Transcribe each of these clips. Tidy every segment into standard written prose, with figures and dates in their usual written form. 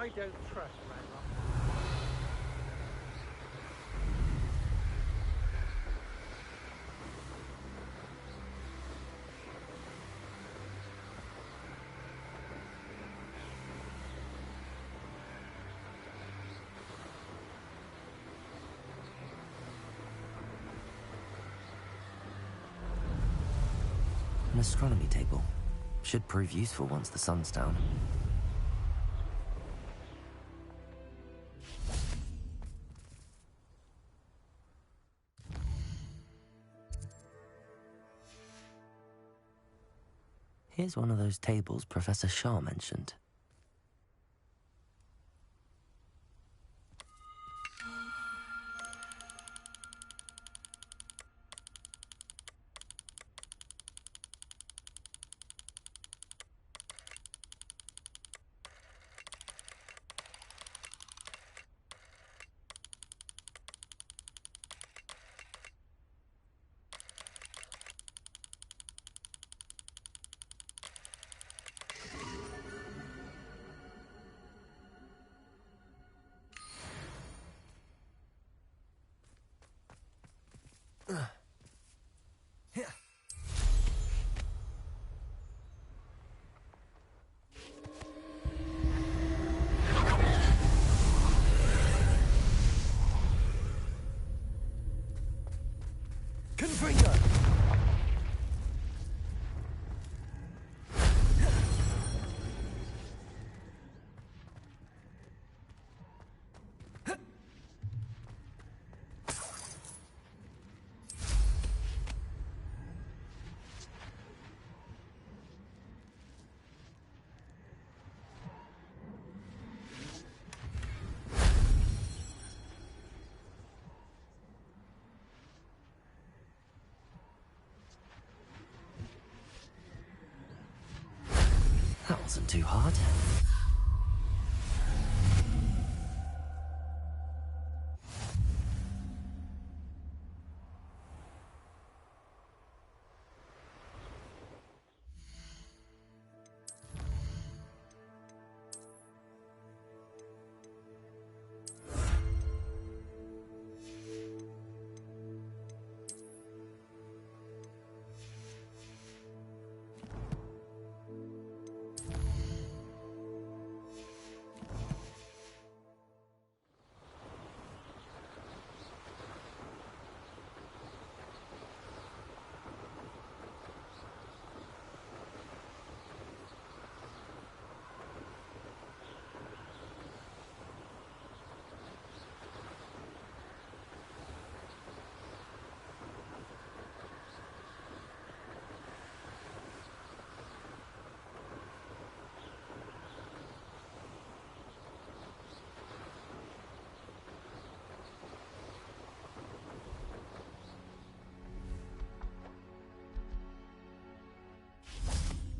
I don't trust Magma. An astronomy table. Should prove useful once the sun's down. Here's one of those tables Professor Shah mentioned. That wasn't too hard.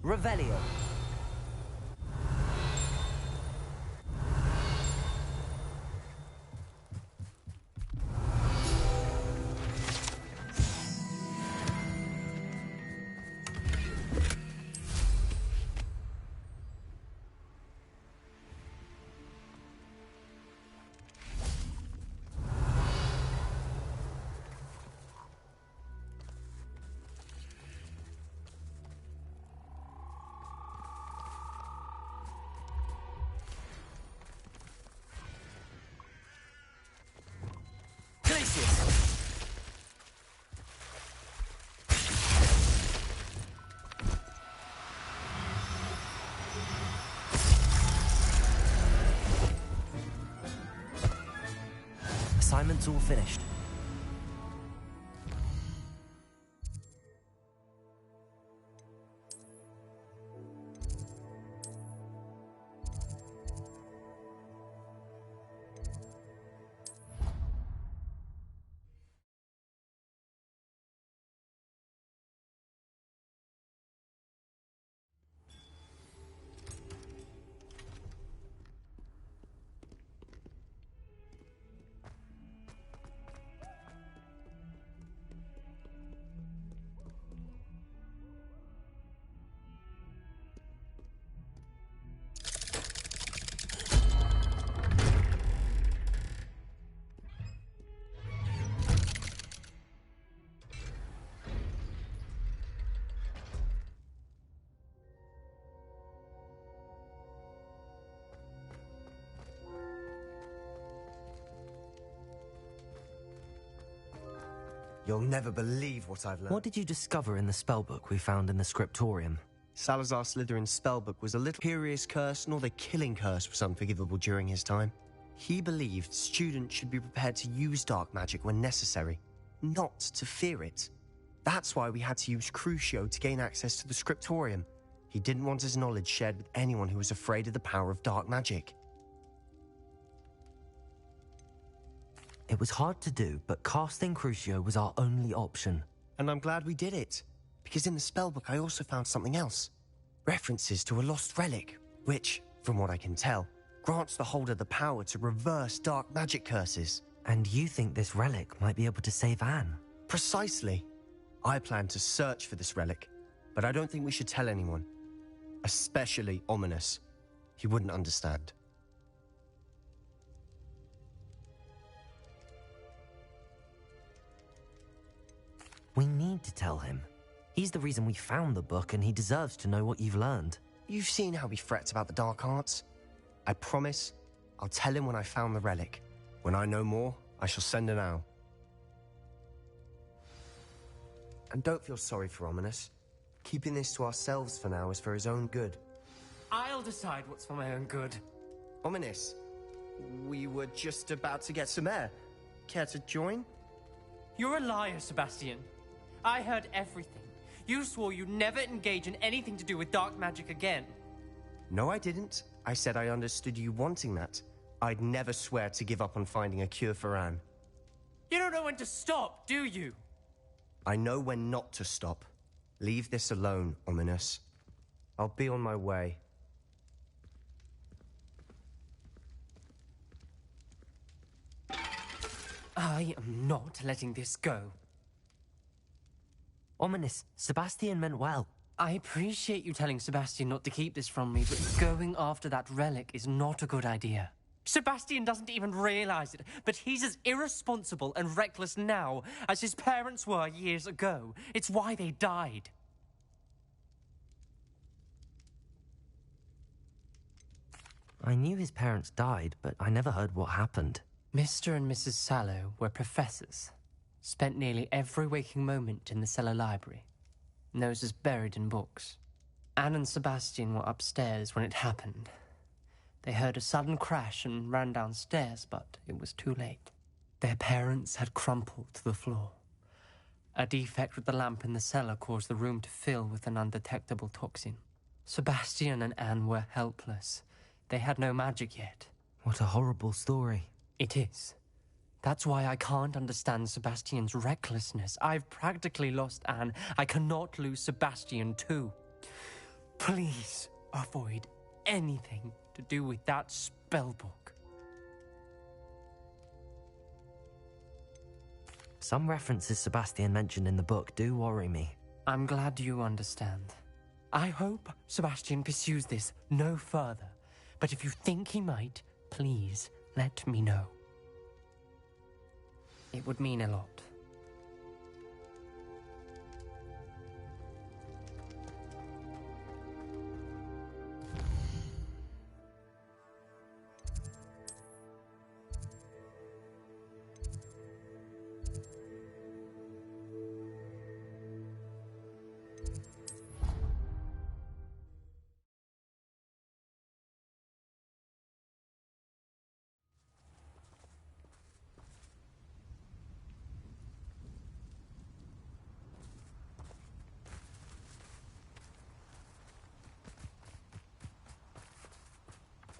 Revelio. Assignment's all finished. You'll never believe what I've learned. What did you discover in the spellbook we found in the scriptorium? Salazar Slytherin's spellbook was a little imperious curse, nor the killing curse was unforgivable during his time. He believed students should be prepared to use dark magic when necessary, not to fear it. That's why we had to use Crucio to gain access to the scriptorium. He didn't want his knowledge shared with anyone who was afraid of the power of dark magic. It was hard to do, but casting Crucio was our only option. And I'm glad we did it, because in the spellbook I also found something else. References to a lost relic, which, from what I can tell, grants the holder the power to reverse dark magic curses. And you think this relic might be able to save Anne? Precisely. I plan to search for this relic, but I don't think we should tell anyone. Especially Ominous. He wouldn't understand. We need to tell him. He's the reason we found the book, and he deserves to know what you've learned. You've seen how he frets about the dark arts. I promise I'll tell him when I found the relic. When I know more, I shall send an owl. And don't feel sorry for Ominous. Keeping this to ourselves for now is for his own good. I'll decide what's for my own good. Ominous, we were just about to get some air. Care to join? You're a liar, Sebastian. I heard everything. You swore you'd never engage in anything to do with dark magic again. No, I didn't. I said I understood you wanting that. I'd never swear to give up on finding a cure for Anne. You don't know when to stop, do you? I know when not to stop. Leave this alone, Ominous. I'll be on my way. I am not letting this go. Ominous, Sebastian meant well. I appreciate you telling Sebastian not to keep this from me, but going after that relic is not a good idea. Sebastian doesn't even realize it, but he's as irresponsible and reckless now as his parents were years ago. It's why they died. I knew his parents died, but I never heard what happened. Mr. and Mrs. Sallow were professors. Spent nearly every waking moment in the cellar library. Noses buried in books. Anne and Sebastian were upstairs when it happened. They heard a sudden crash and ran downstairs, but it was too late. Their parents had crumpled to the floor. A defect with the lamp in the cellar caused the room to fill with an undetectable toxin. Sebastian and Anne were helpless. They had no magic yet. What a horrible story. It is. That's why I can't understand Sebastian's recklessness. I've practically lost Anne. I cannot lose Sebastian too. Please avoid anything to do with that spellbook. Some references Sebastian mentioned in the book do worry me. I'm glad you understand. I hope Sebastian pursues this no further. But if you think he might, please let me know. It would mean a lot.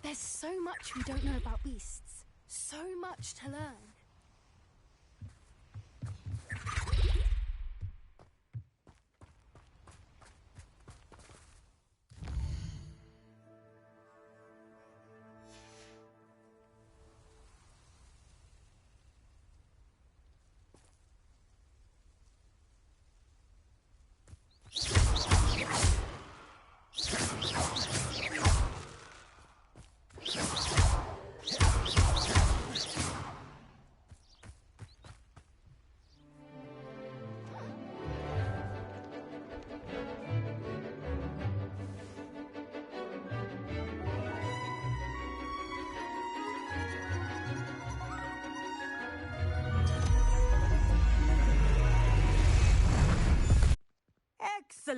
There's so much we don't know about beasts. So much to learn.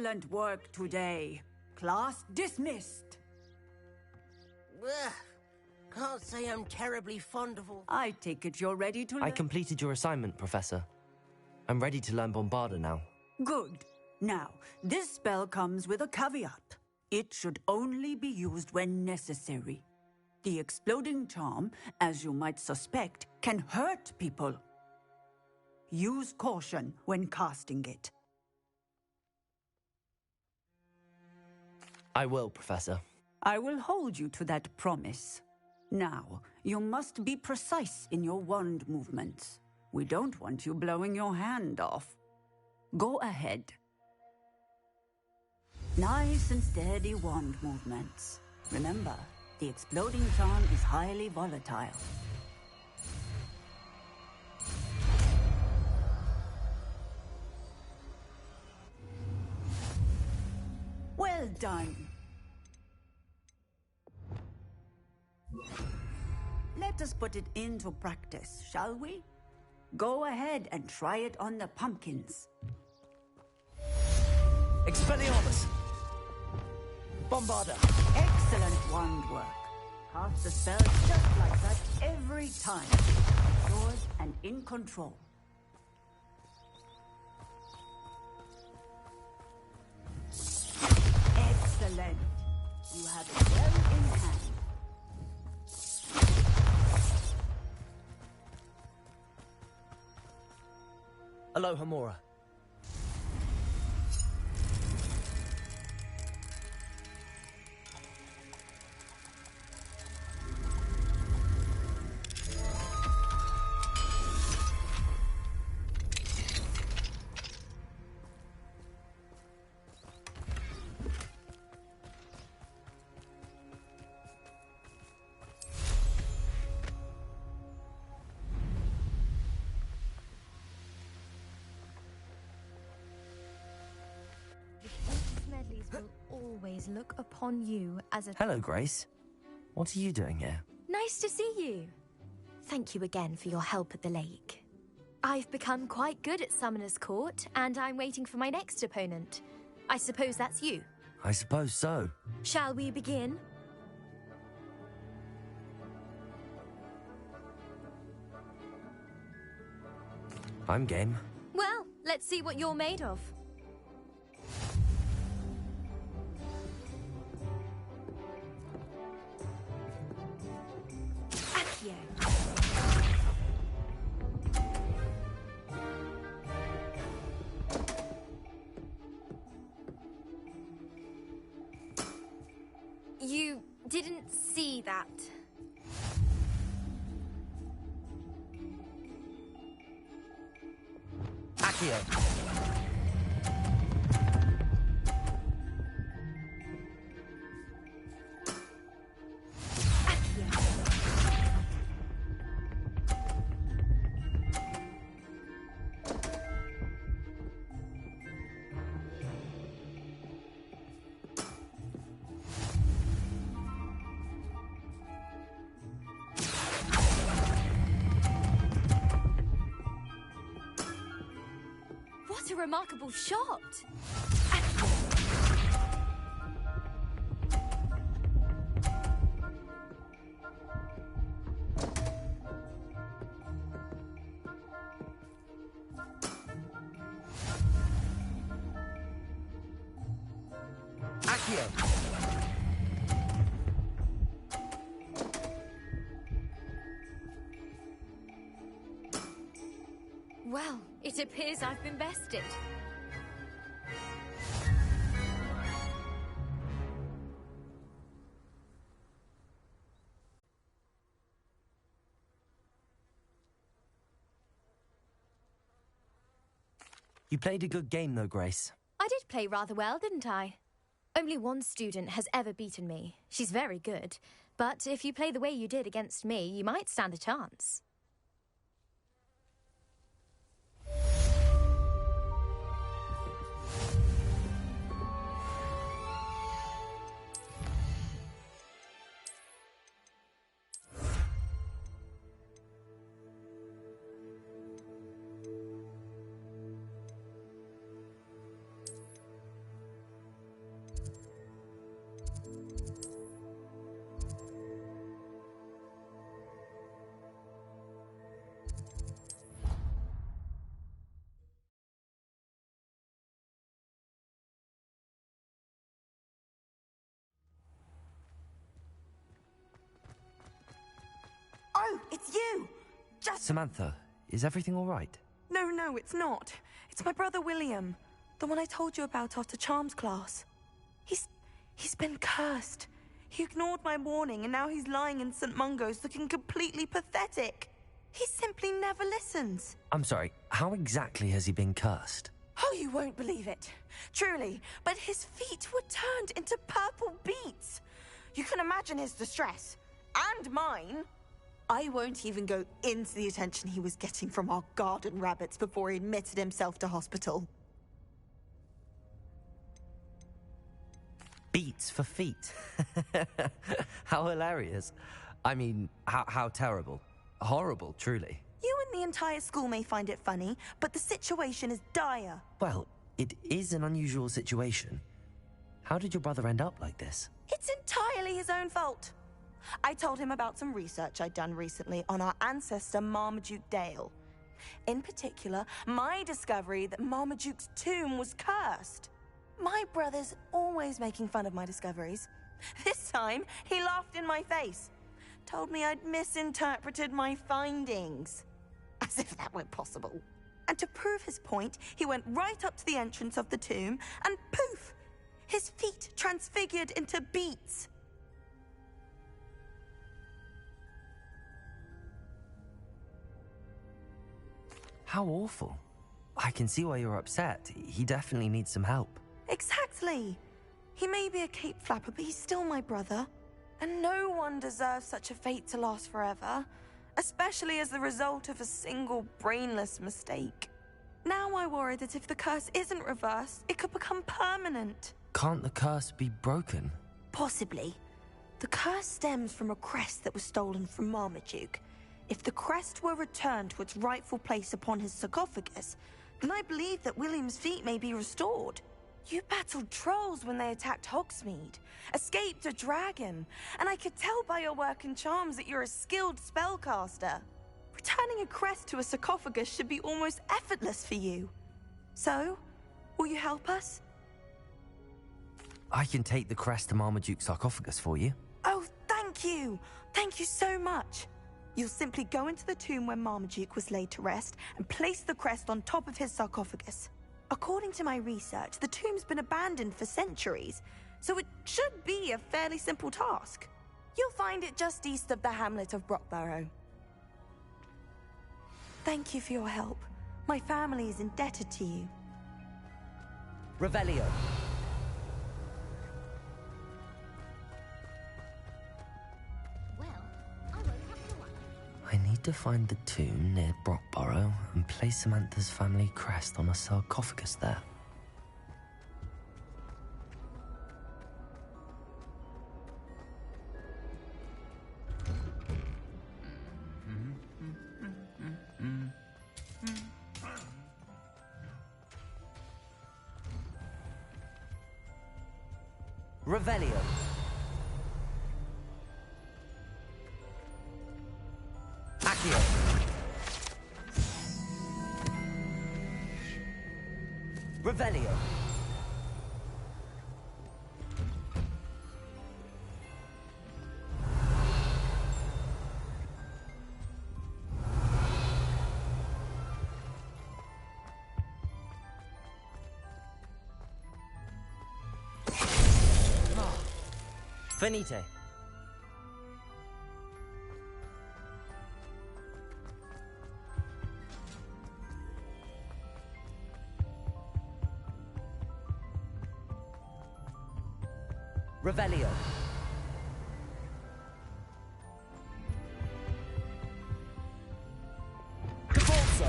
Excellent work today. Class dismissed. Ugh. Can't say I'm terribly fond of all... I take it you're ready to learn. I completed your assignment, Professor. I'm ready to learn Bombarda now. Good. Now, this spell comes with a caveat. It should only be used when necessary. The exploding charm, as you might suspect, can hurt people. Use caution when casting it. I will, Professor. I will hold you to that promise. Now, you must be precise in your wand movements. We don't want you blowing your hand off. Go ahead. Nice and steady wand movements. Remember, the exploding charm is highly volatile. Well done. Let us put it into practice, shall we? Go ahead and try it on the pumpkins. Expelliarmus! Bombarda! Excellent wand work. Cast the spell just like that every time. Yours and in control. Excellent. You have it well in hand. Aloha Mora. Will always look upon you as a... Hello, Grace. What are you doing here? Nice to see you. Thank you again for your help at the lake. I've become quite good at Summoner's Court, and I'm waiting for my next opponent. I suppose that's you. I suppose so. Shall we begin? I'm game. Well, let's see what you're made of. You didn't see that. Accio! What a remarkable shot! Accio! Well, it appears I've been bested. You played a good game though, Grace. I did play rather well, didn't I? Only one student has ever beaten me. She's very good. But if you play the way you did against me, you might stand a chance. it's you! Samantha, is everything all right? No, it's not. It's my brother William. The one I told you about after Charms class. He's been cursed. He ignored my warning and now he's lying in St. Mungo's looking completely pathetic. He simply never listens. I'm sorry, how exactly has he been cursed? Oh, you won't believe it. Truly, but his feet were turned into purple beets. You can imagine his distress. And mine. I won't even go into the attention he was getting from our garden rabbits before he admitted himself to hospital. Beats for feet. How hilarious. I mean, how terrible. Horrible, truly. You and the entire school may find it funny, but the situation is dire. Well, it is an unusual situation. How did your brother end up like this? It's entirely his own fault. I told him about some research I'd done recently on our ancestor Marmaduke Dale. In particular, my discovery that Marmaduke's tomb was cursed. My brother's always making fun of my discoveries. This time, he laughed in my face. Told me I'd misinterpreted my findings. As if that were possible. And to prove his point, he went right up to the entrance of the tomb and poof! His feet transfigured into beets. How awful. I can see why you're upset. He definitely needs some help. Exactly. He may be a cape flapper, but he's still my brother. And no one deserves such a fate to last forever, especially as the result of a single brainless mistake. Now I worry that if the curse isn't reversed, it could become permanent. Can't the curse be broken? Possibly. The curse stems from a crest that was stolen from Marmaduke. If the crest were returned to its rightful place upon his sarcophagus, then I believe that William's feet may be restored. You battled trolls when they attacked Hogsmeade, escaped a dragon, and I could tell by your work and charms that you're a skilled spellcaster. Returning a crest to a sarcophagus should be almost effortless for you. So, will you help us? I can take the crest to Marmaduke's sarcophagus for you. Oh, thank you! Thank you so much! You'll simply go into the tomb where Marmaduke was laid to rest and place the crest on top of his sarcophagus. According to my research, the tomb's been abandoned for centuries, so it should be a fairly simple task. You'll find it just east of the hamlet of Brockborough. Thank you for your help. My family is indebted to you. Revelio. I need to find the tomb near Brockborough and place Samantha's family crest on a sarcophagus there. Revelio. Accio. Revelio. Finite. Revelio. Convulso.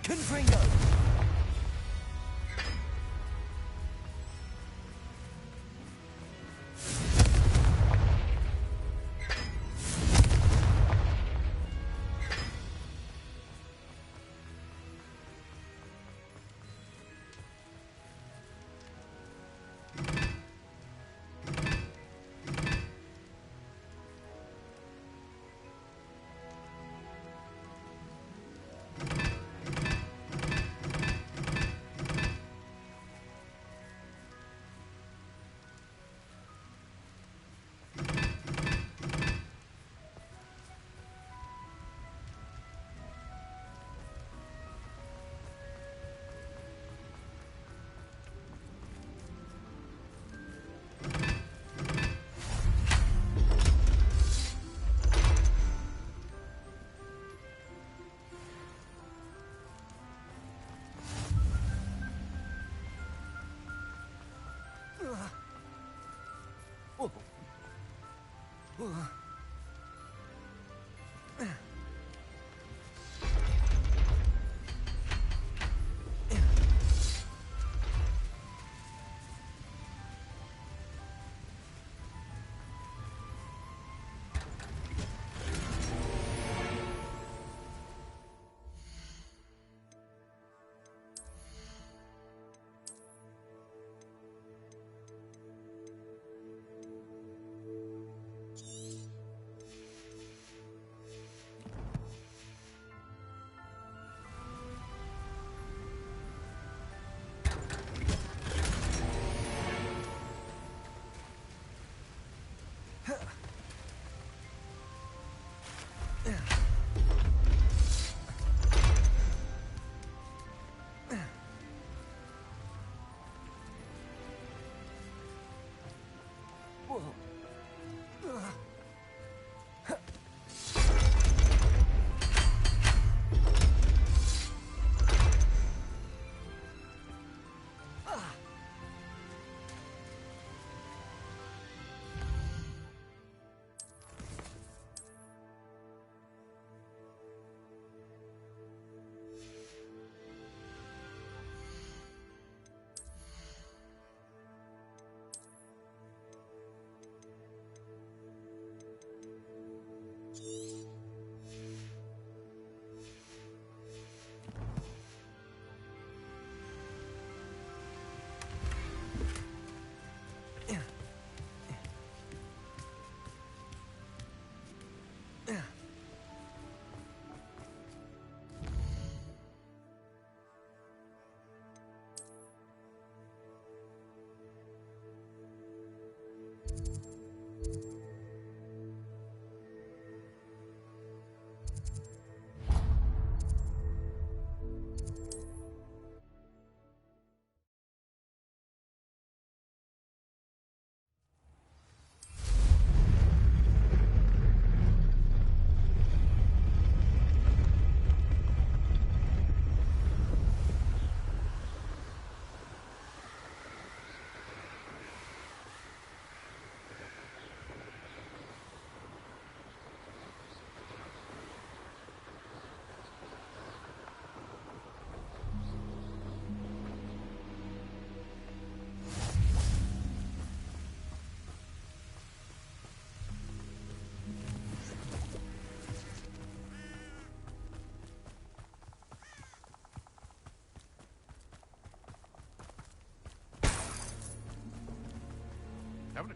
Confringo!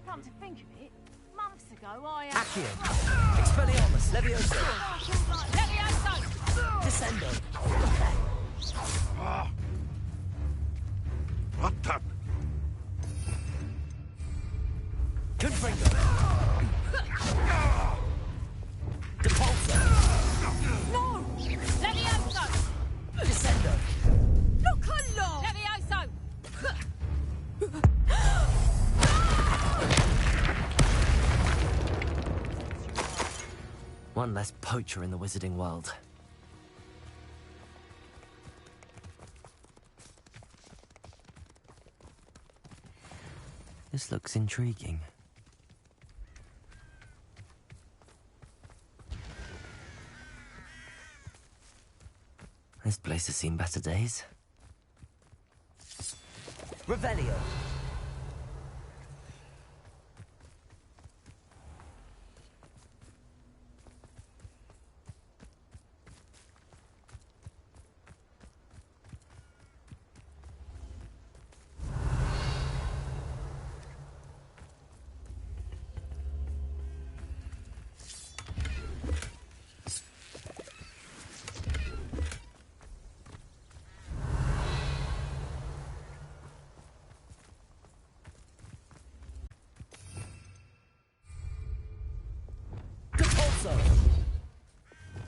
Come to think of it, months ago I Accio! Expelliarmus! Levioso! Levioso! Descendo! What the? Confringo! Depulso! No! Levioso! Descendo! Look along! Levioso! One less poacher in the wizarding world. This looks intriguing. This place has seen better days. Revelio.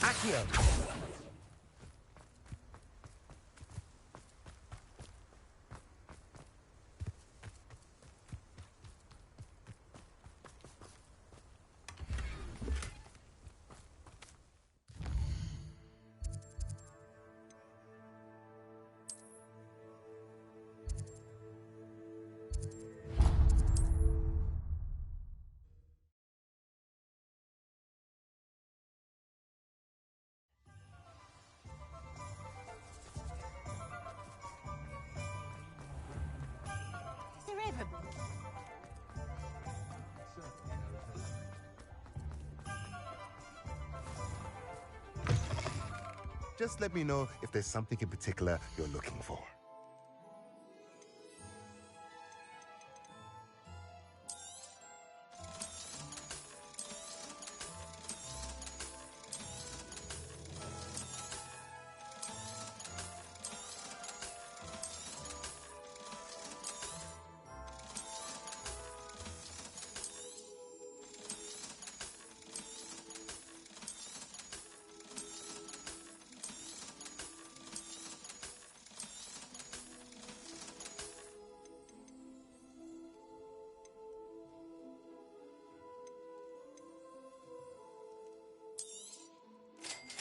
Accio. Just let me know if there's something in particular you're looking for.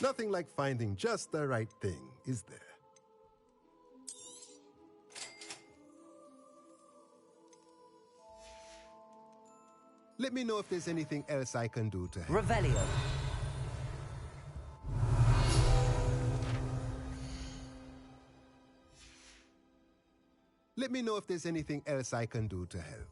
Nothing like finding just the right thing, is there? Let me know if there's anything else I can do to help. Revelio. Let me know if there's anything else I can do to help.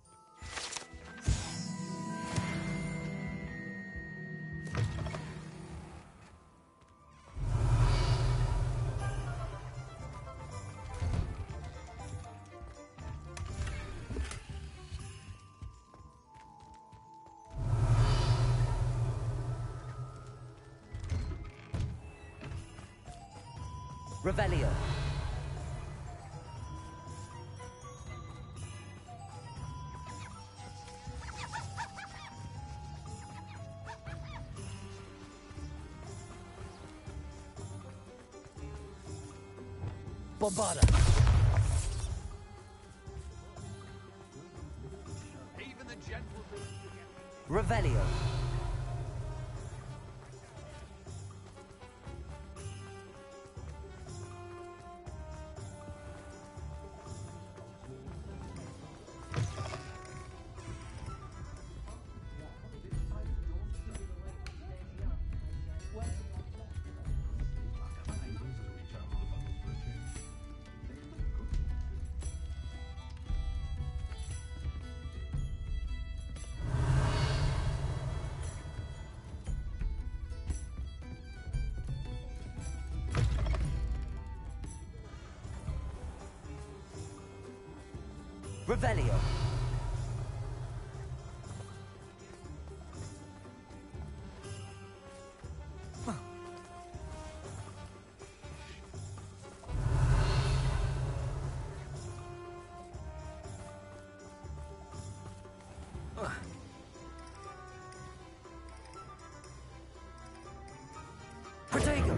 Revelio. Bombarda. Even the gentle Revelio. Revelio. Protego.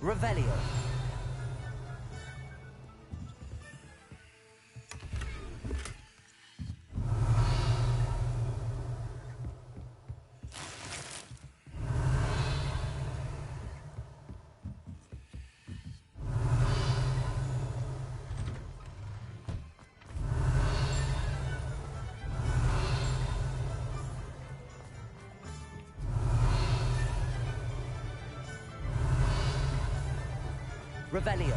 Revelio. Revelio.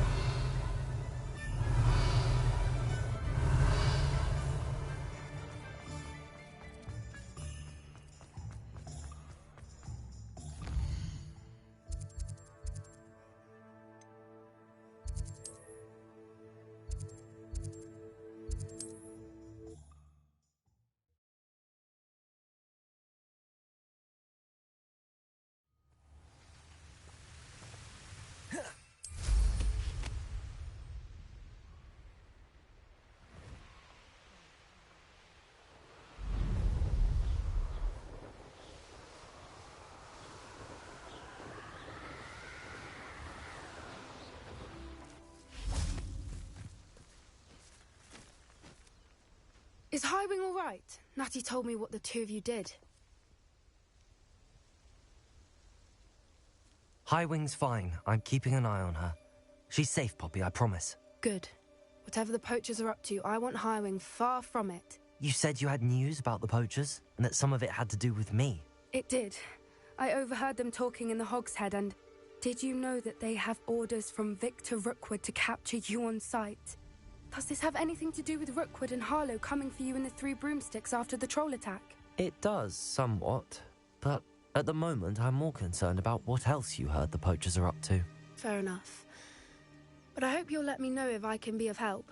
Is Highwing all right? Natty told me what the two of you did. Highwing's fine. I'm keeping an eye on her. She's safe, Poppy, I promise. Good. Whatever the poachers are up to, I want Highwing far from it. You said you had news about the poachers, and that some of it had to do with me. It did. I overheard them talking in the Hogshead, and did you know that they have orders from Victor Rookwood to capture you on sight? Does this have anything to do with Rookwood and Harlow coming for you in the Three Broomsticks after the troll attack? It does, somewhat. But at the moment, I'm more concerned about what else you heard the poachers are up to. Fair enough. But I hope you'll let me know if I can be of help,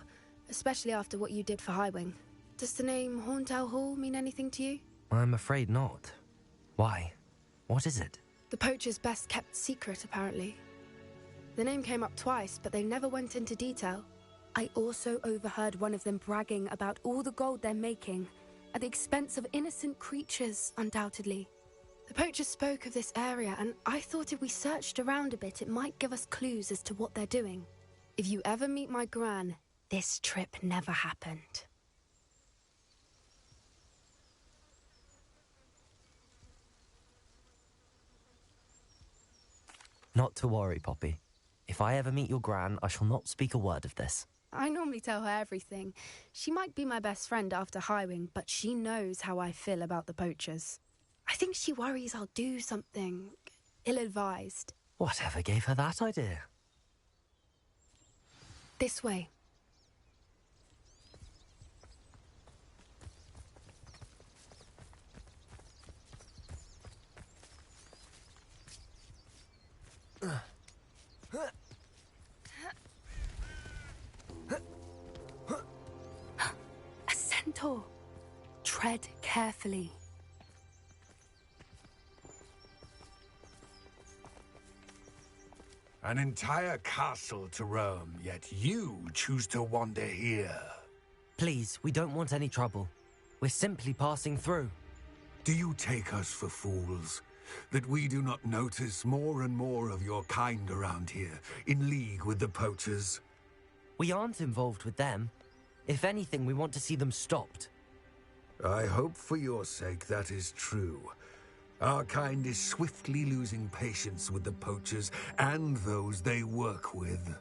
especially after what you did for Highwing. Does the name Horntail Hall mean anything to you? I'm afraid not. Why? What is it? The poachers' best-kept secret, apparently. The name came up twice, but they never went into detail. I also overheard one of them bragging about all the gold they're making, at the expense of innocent creatures, undoubtedly. The poachers spoke of this area, and I thought if we searched around a bit, it might give us clues as to what they're doing. If you ever meet my gran, this trip never happened. Not to worry, Poppy. If I ever meet your gran, I shall not speak a word of this. I normally tell her everything. She might be my best friend after Highwing, but she knows how I feel about the poachers. I think she worries I'll do something ill-advised. Whatever gave her that idea? This way. A centaur. Tread carefully. An entire castle to roam, yet you choose to wander here. Please, we don't want any trouble. We're simply passing through. Do you take us for fools? That we do not notice more and more of your kind around here, in league with the poachers? We aren't involved with them. If anything, we want to see them stopped. I hope for your sake that is true. Our kind is swiftly losing patience with the poachers and those they work with.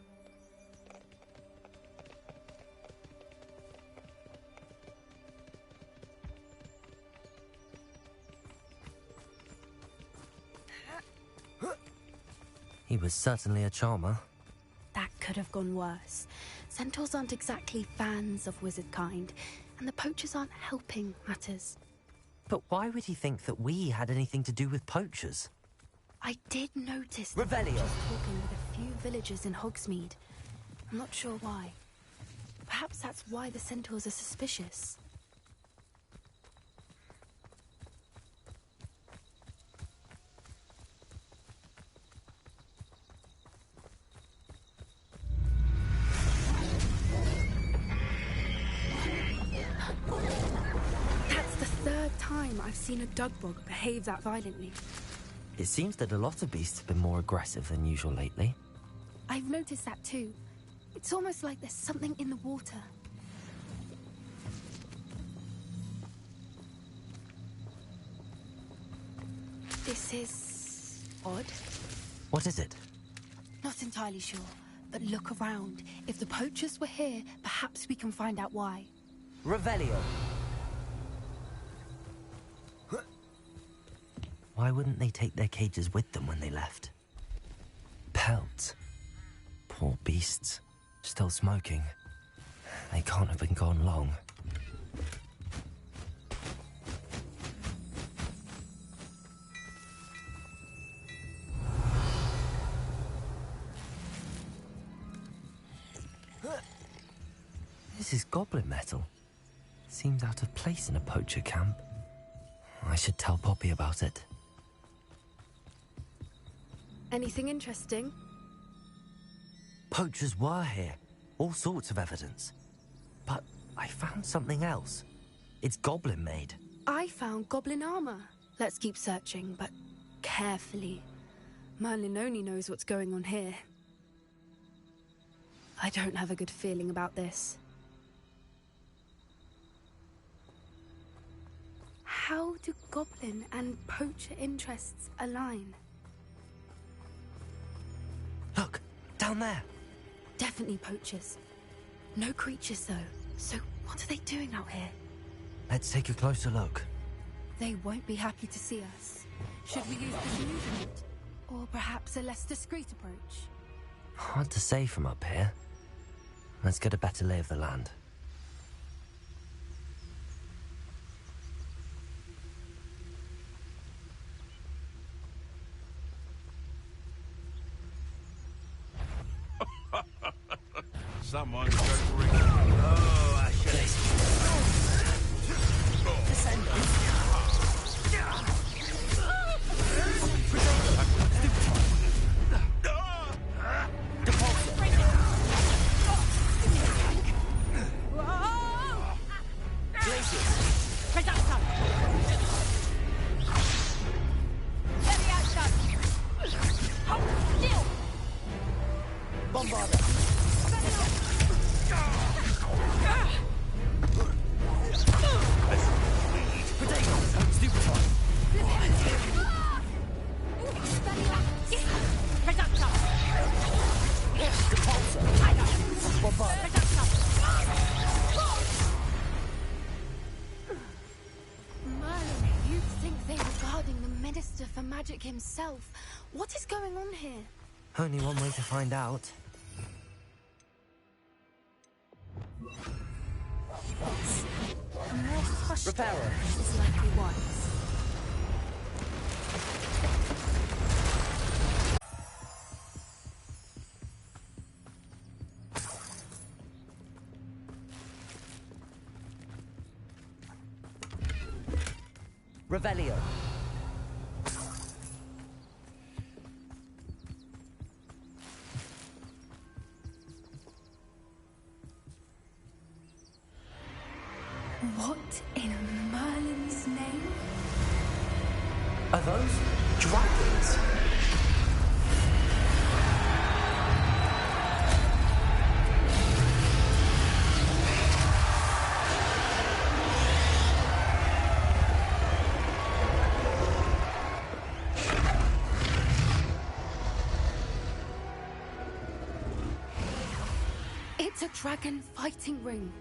He was certainly a charmer. That could have gone worse. Centaurs aren't exactly fans of wizard kind, and the poachers aren't helping matters. But why would he think that we had anything to do with poachers? I did notice the Revelio. poachers talking with a few villagers in Hogsmeade. I'm not sure why. Perhaps that's why the centaurs are suspicious. That's the third time I've seen a dugbog behave that violently. It seems that a lot of beasts have been more aggressive than usual lately. I've noticed that too. It's almost like there's something in the water. This is odd. What is it? Not entirely sure, but look around. If the poachers were here, perhaps we can find out why. Revelio. Why wouldn't they take their cages with them when they left? Pelts. Poor beasts. Still smoking. They can't have been gone long. This is goblin metal. Seems out of place in a poacher camp. I should tell Poppy about it. Anything interesting? Poachers were here. All sorts of evidence. But I found something else. It's goblin made. I found goblin armor. Let's keep searching, but carefully. Merlin only knows what's going on here. I don't have a good feeling about this. How do goblin and poacher interests align? Look, down there. Definitely poachers. No creatures, though. So what are they doing out here? Let's take a closer look. They won't be happy to see us. Should we use disillusionment? Or perhaps a less discreet approach? Hard to say from up here. Let's get a better lay of the land. Someone's going to ring. Oh, I should himself. What is going on here? Only one way to find out. A more hushed Repairer is likely wise. Revelio. What in Merlin's name? Are those dragons? It's a dragon fighting ring.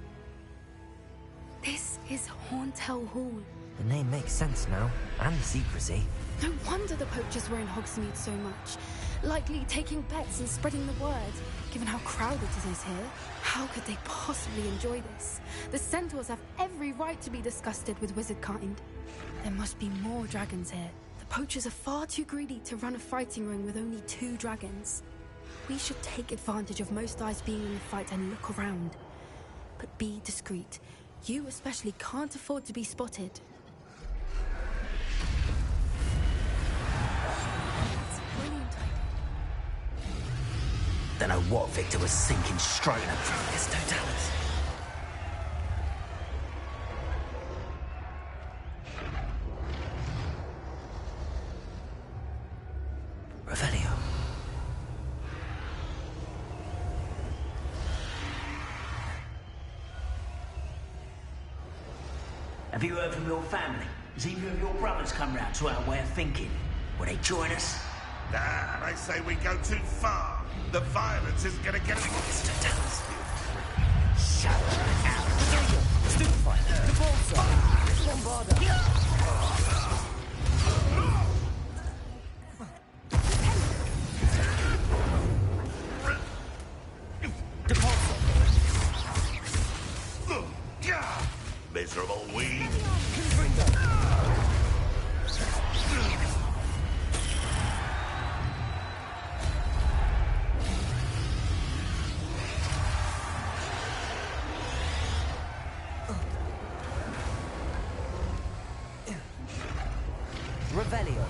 This is Hauntel Hall. The name makes sense now, and the secrecy. No wonder the poachers were in Hogsmeade so much. Likely taking bets and spreading the word, given how crowded it is here. How could they possibly enjoy this? The centaurs have every right to be disgusted with wizard kind. There must be more dragons here. The poachers are far too greedy to run a fighting ring with only 2 dragons. We should take advantage of most eyes being in the fight and look around. But be discreet. You especially can't afford to be spotted. That's a brilliant idea. Don't know what Victor was sinking straight in through this Totalis. Revelio. Have you heard from your family? Has either of your brothers come round to our way of thinking? Will they join us? Nah, they say we go too far. The violence is gonna get us. Shut up. Stupefy. Defaulter. Bombarda. Miserable weed. Revelio.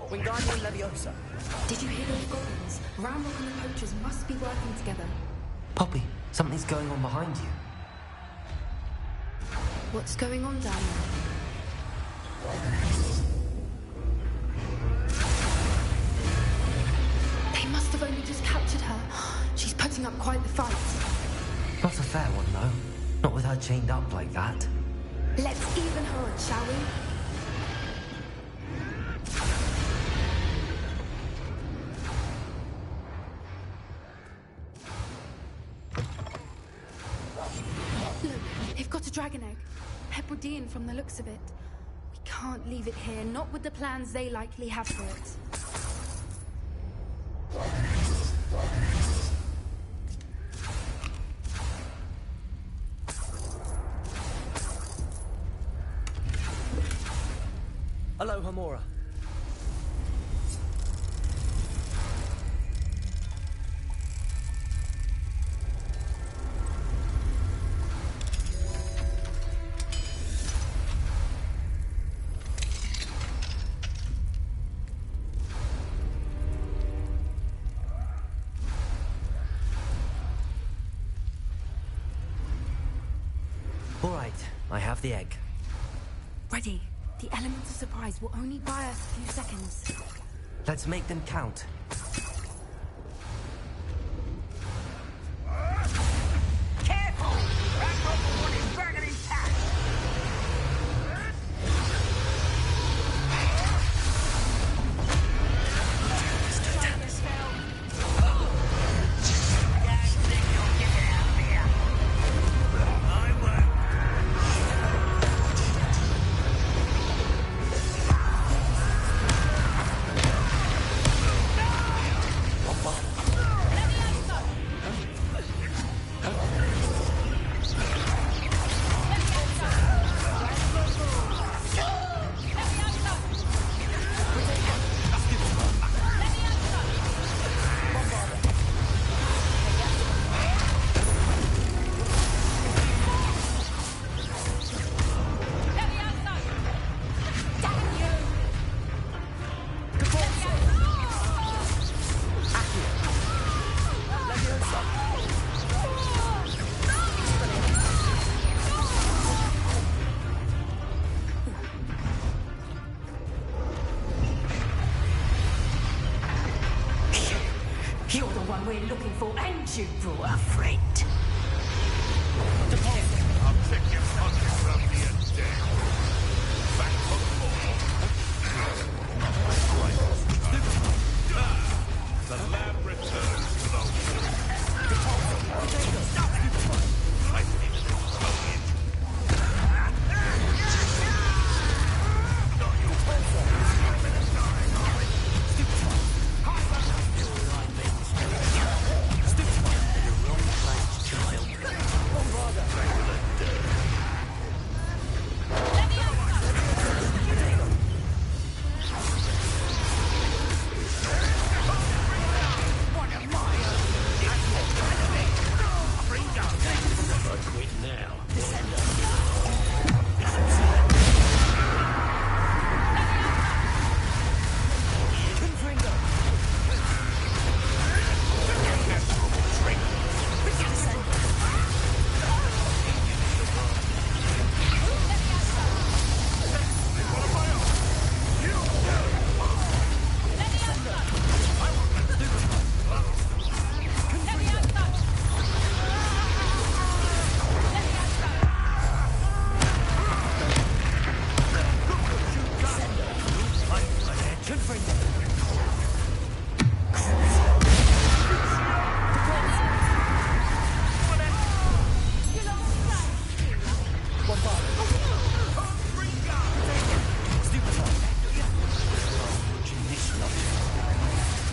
Wingardium Leviosa. Did you hear those goblins? Ramrock and the poachers must be working together. Poppy, something's going on behind you. What's going on down there? They must have only just captured her. She's putting up quite the fight. Not a fair one, though. Not with her chained up like that. Let's even her odds, shall we? Look, they've got a dragon egg. Hebridean from the looks of it. We can't leave it here, not with the plans they likely have for it. Hello, Hamora. All right, I have the egg. Ready. The elements of surprise will only buy us a few seconds. Let's make them count. Careful! That robot is dragon intact! You're the one we're looking for, and you brought a friend. I'll take your punches from the undead. Back for more. The lab returns to the I think it's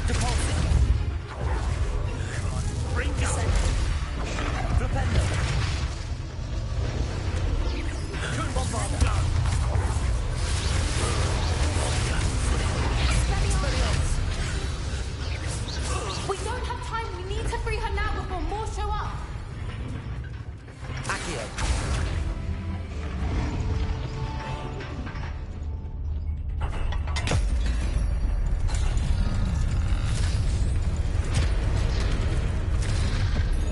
Depulsing. Bring Descend. Flipendo. Bombardment. We don't have time. We need to free her now before more show up. Accio.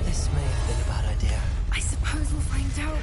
This may have been a bad idea. I suppose we'll find out.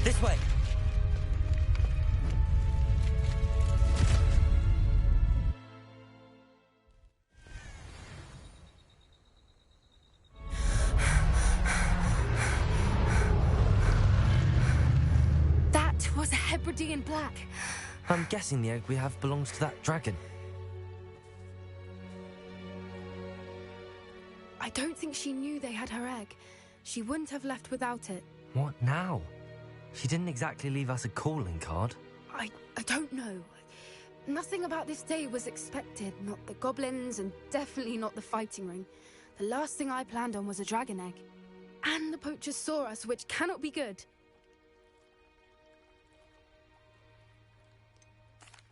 This way. That was a Hebridean black. I'm guessing the egg we have belongs to that dragon. I don't think she knew they had her egg. She wouldn't have left without it. What now? She didn't exactly leave us a calling card. I don't know. Nothing about this day was expected. Not the goblins, and definitely not the fighting ring. The last thing I planned on was a dragon egg. And the poachers saw us, which cannot be good.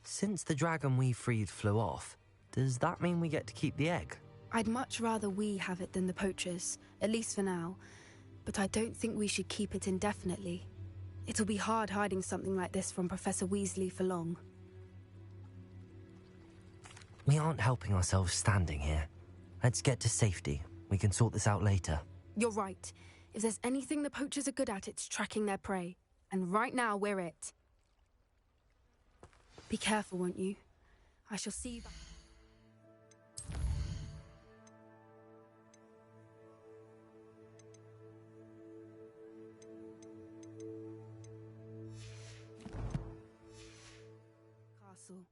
Since the dragon we freed flew off, does that mean we get to keep the egg? I'd much rather we have it than the poachers, at least for now. But I don't think we should keep it indefinitely. It'll be hard hiding something like this from Professor Weasley for long. We aren't helping ourselves standing here. Let's get to safety. We can sort this out later. You're right. If there's anything the poachers are good at, it's tracking their prey. And right now, we're it. Be careful, won't you? I shall see you back. Castle.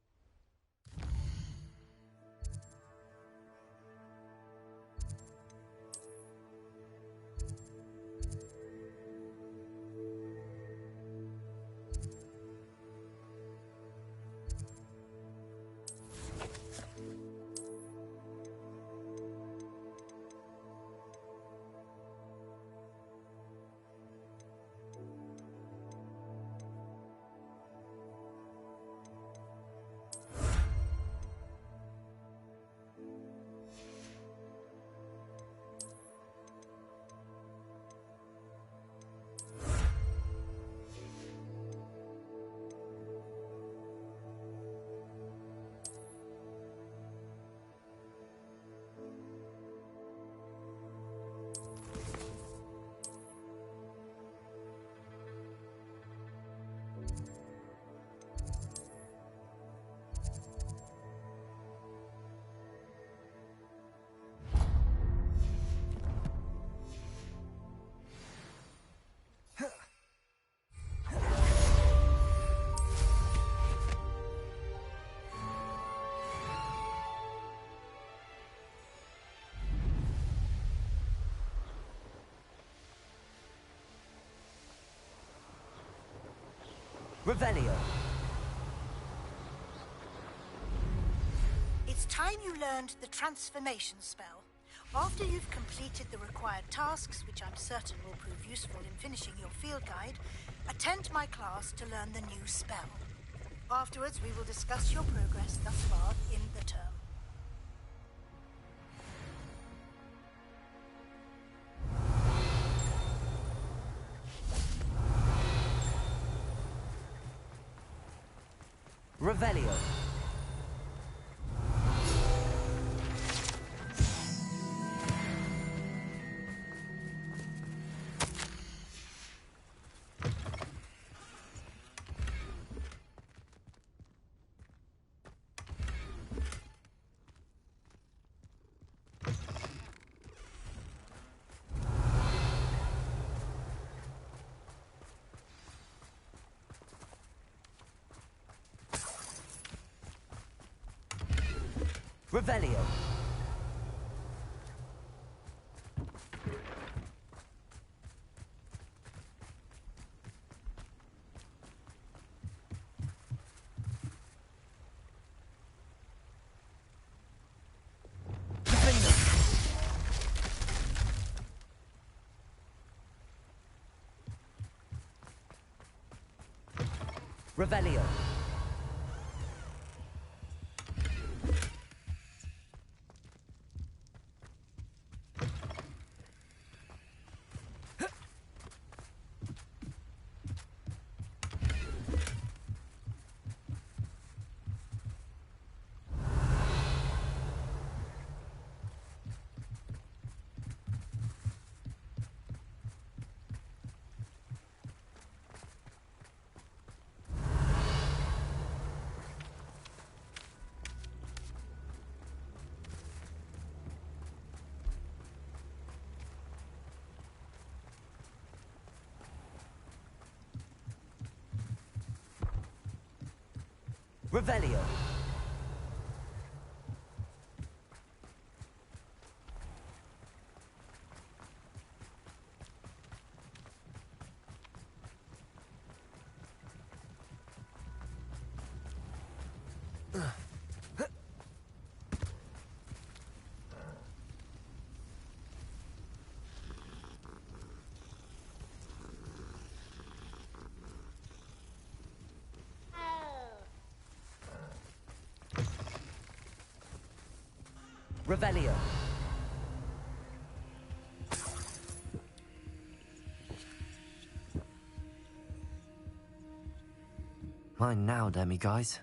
Revelio. It's time you learned the transformation spell. After you've completed the required tasks, which I'm certain will prove useful in finishing your field guide, attend my class to learn the new spell. Afterwards, we will discuss your progress thus far in the term. Revelio. Revelio. Revelio. Revelio. Revelio. Mine now, Demi guys.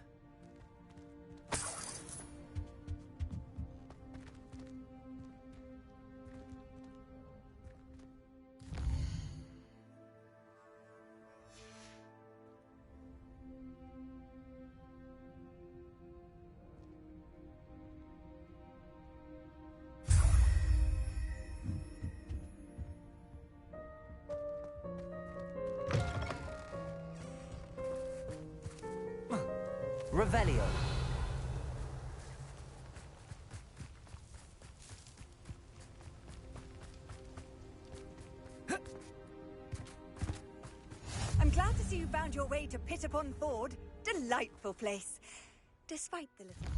Revelio. I'm glad to see you found your way to Pit upon Ford. Delightful place. Despite the little...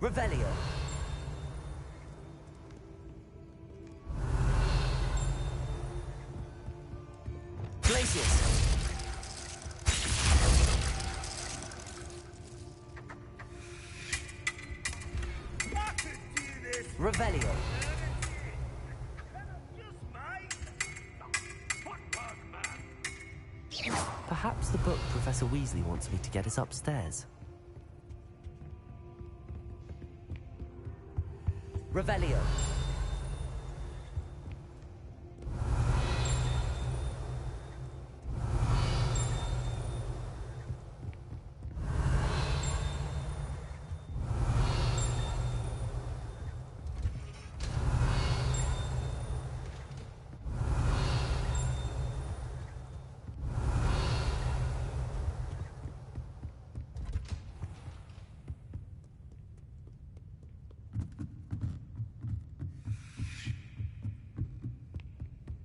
Revelio. Glacius. Revelio. Perhaps the book Professor Weasley wants me to get is upstairs. Revelio.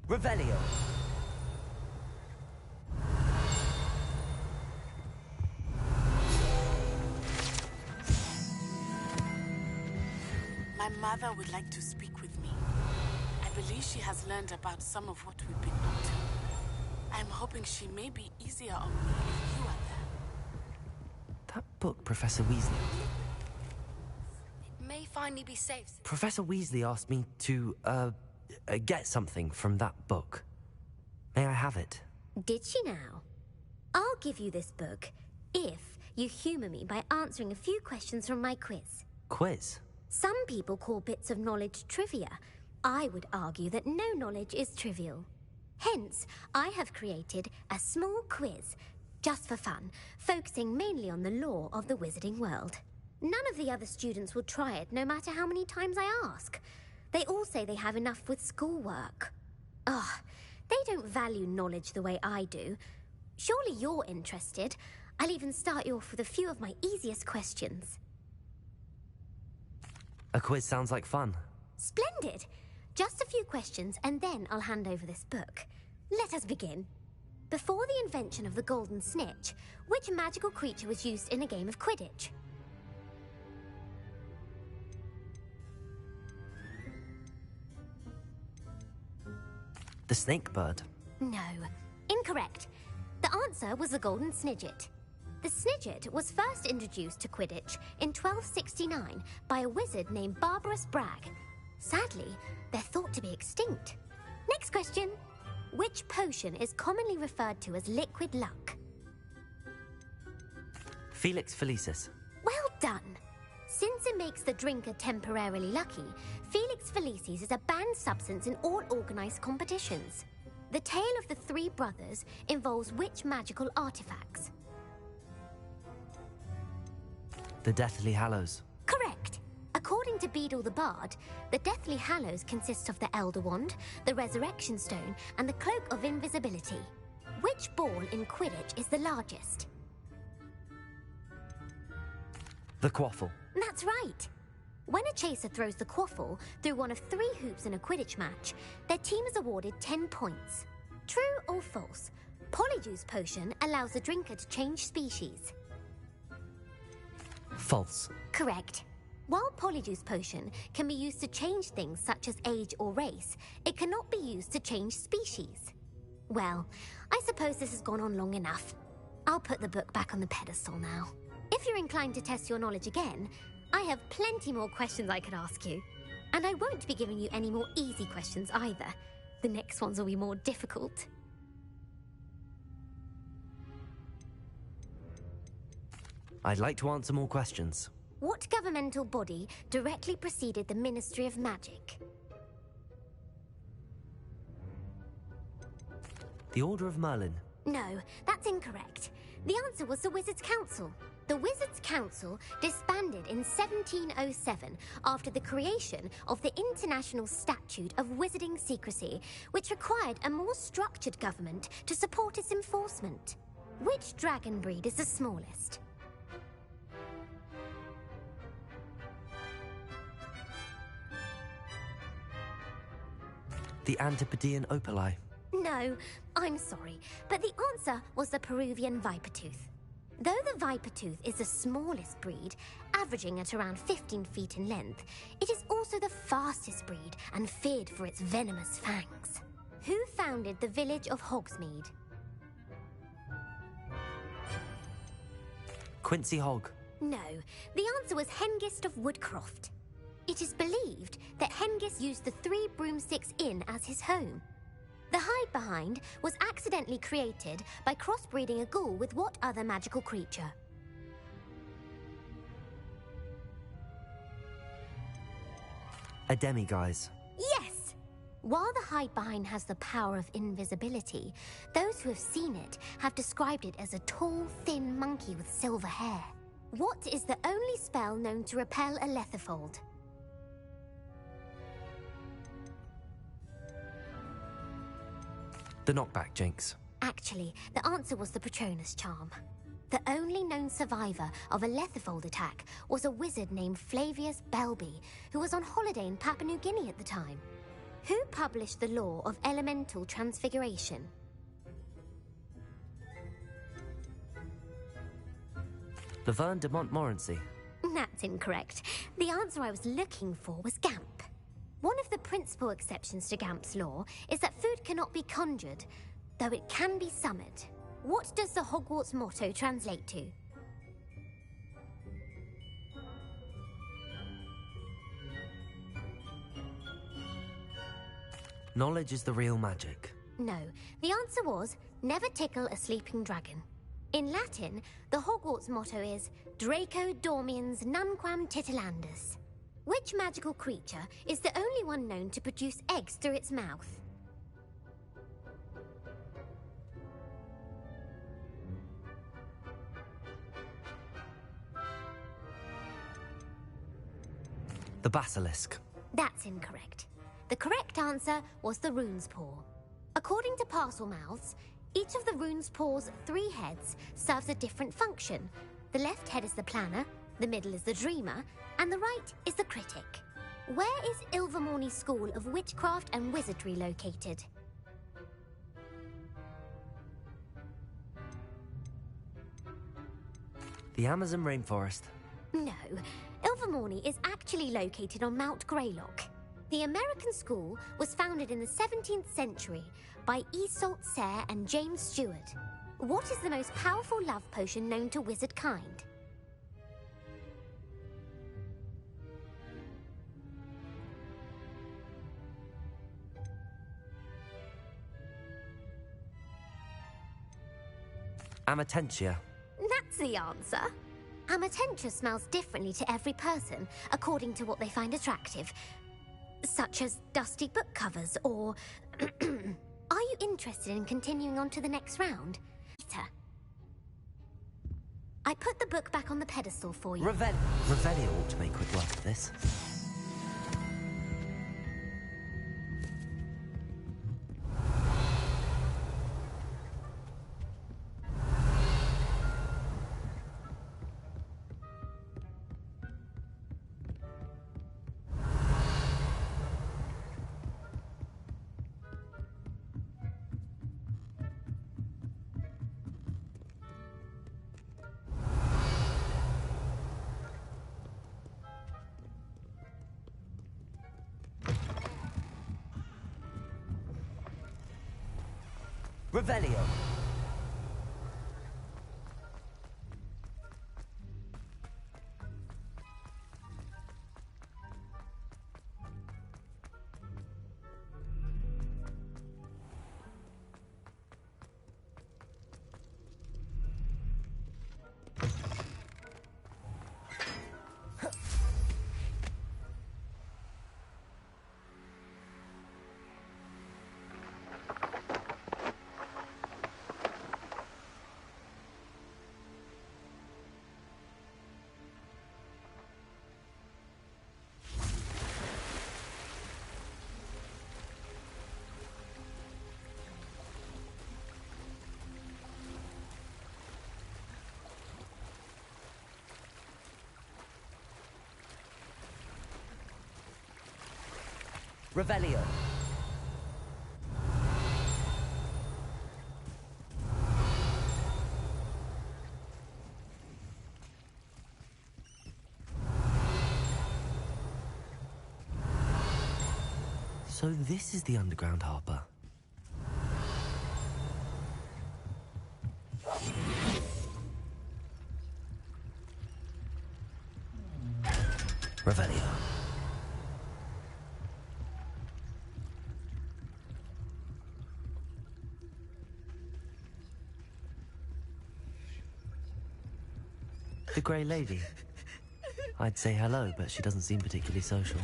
Revelio. My mother would like to speak with me. I believe she has learned about some of what we've been up to. I'm hoping she may be easier on me if you are there. That book Professor Weasley... It may finally be safe. Professor Weasley asked me to, get something from that book. May I have it? Did she now? I'll give you this book if you humour me by answering a few questions from my quiz. Quiz? Some people call bits of knowledge trivia. I would argue that no knowledge is trivial. Hence, I have created a small quiz, just for fun, focusing mainly on the lore of the wizarding world. None of the other students will try it, no matter how many times I ask. They all say they have enough with schoolwork. Ugh, they don't value knowledge the way I do. Surely you're interested. I'll even start you off with a few of my easiest questions. A quiz sounds like fun. Splendid! Just a few questions, and then I'll hand over this book. Let us begin. Before the invention of the golden snitch, which magical creature was used in a game of Quidditch? The snake bird. No, incorrect. The answer was the golden snidget. The snidget was first introduced to Quidditch in 1269 by a wizard named Barbarous Bragg. Sadly, they're thought to be extinct. Next question. Which potion is commonly referred to as liquid luck? Felix Felicis. Well done. Since it makes the drinker temporarily lucky, Felix Felicis is a banned substance in all organised competitions. The tale of the three brothers involves which magical artifacts? The Deathly Hallows. Correct. According to Beedle the Bard, the Deathly Hallows consists of the Elder Wand, the Resurrection Stone, and the Cloak of Invisibility. Which ball in Quidditch is the largest? The Quaffle. That's right. When a chaser throws the quaffle through one of 3 hoops in a Quidditch match, their team is awarded 10 points. True or false? Polyjuice Potion allows the drinker to change species. False. Correct. While Polyjuice Potion can be used to change things such as age or race, it cannot be used to change species. Well, I suppose this has gone on long enough. I'll put the book back on the pedestal now. If you're inclined to test your knowledge again, I have plenty more questions I could ask you. And I won't be giving you any more easy questions either. The next ones will be more difficult. I'd like to answer more questions. What governmental body directly preceded the Ministry of Magic? The Order of Merlin. No, that's incorrect. The answer was the Wizards' Council. The Wizards' Council disbanded in 1707 after the creation of the International Statute of Wizarding Secrecy, which required a more structured government to support its enforcement. Which dragon breed is the smallest? The Antipodean Opali. No, I'm sorry, but the answer was the Peruvian Vipertooth. Though the viper tooth is the smallest breed, averaging at around 15 feet in length, it is also the fastest breed and feared for its venomous fangs. Who founded the village of Hogsmeade? Quincy Hogg. No, the answer was Hengist of Woodcroft. It is believed that Hengist used the Three Broomsticks Inn as his home. The hide-behind was accidentally created by crossbreeding a ghoul with what other magical creature? A demiguise. Yes! While the hide-behind has the power of invisibility, those who have seen it have described it as a tall, thin monkey with silver hair. What is the only spell known to repel a lethifold? The knockback jinx. Actually, the answer was the Patronus charm. The only known survivor of a lethifold attack was a wizard named Flavius Belby, who was on holiday in Papua New Guinea at the time. Who published the law of elemental transfiguration? Laverne de Montmorency. That's incorrect. The answer I was looking for was Gamp. One of the principal exceptions to Gamp's law is that food cannot be conjured, though it can be summoned. What does the Hogwarts motto translate to? Knowledge is the real magic. No, the answer was, never tickle a sleeping dragon. In Latin, the Hogwarts motto is Draco Dormiens Nunquam Titilandus. Which magical creature is the only one known to produce eggs through its mouth? The basilisk. That's incorrect. The correct answer was the rune's paw. According to Parselmouths, each of the rune's paw's 3 heads serves a different function. The left head is the planner, the middle is the dreamer, and the right is the critic. Where is Ilvermorny School of Witchcraft and Wizardry located? The Amazon rainforest. No, Ilvermorny is actually located on Mount Greylock. The American school was founded in the 17th century by Iseult Sayre and James Stewart. What is the most powerful love potion known to wizard kind? Amatentia. That's the answer. Amatentia smells differently to every person, according to what they find attractive, such as dusty book covers or... Are you interested in continuing on to the next round? Peter. I put the book back on the pedestal for you. Revelio ought to make quick work of this. Revelio. Revelio. So this is the underground harbour. Revelio. The Grey Lady. I'd say hello, but she doesn't seem particularly social.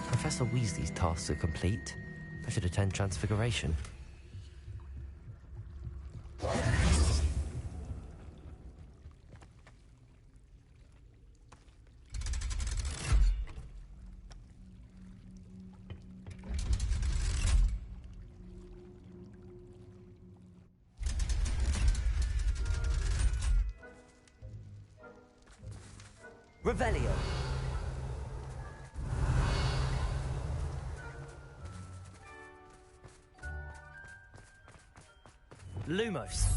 Professor Weasley's tasks are complete. I should attend Transfiguration. Revelio. Lumos.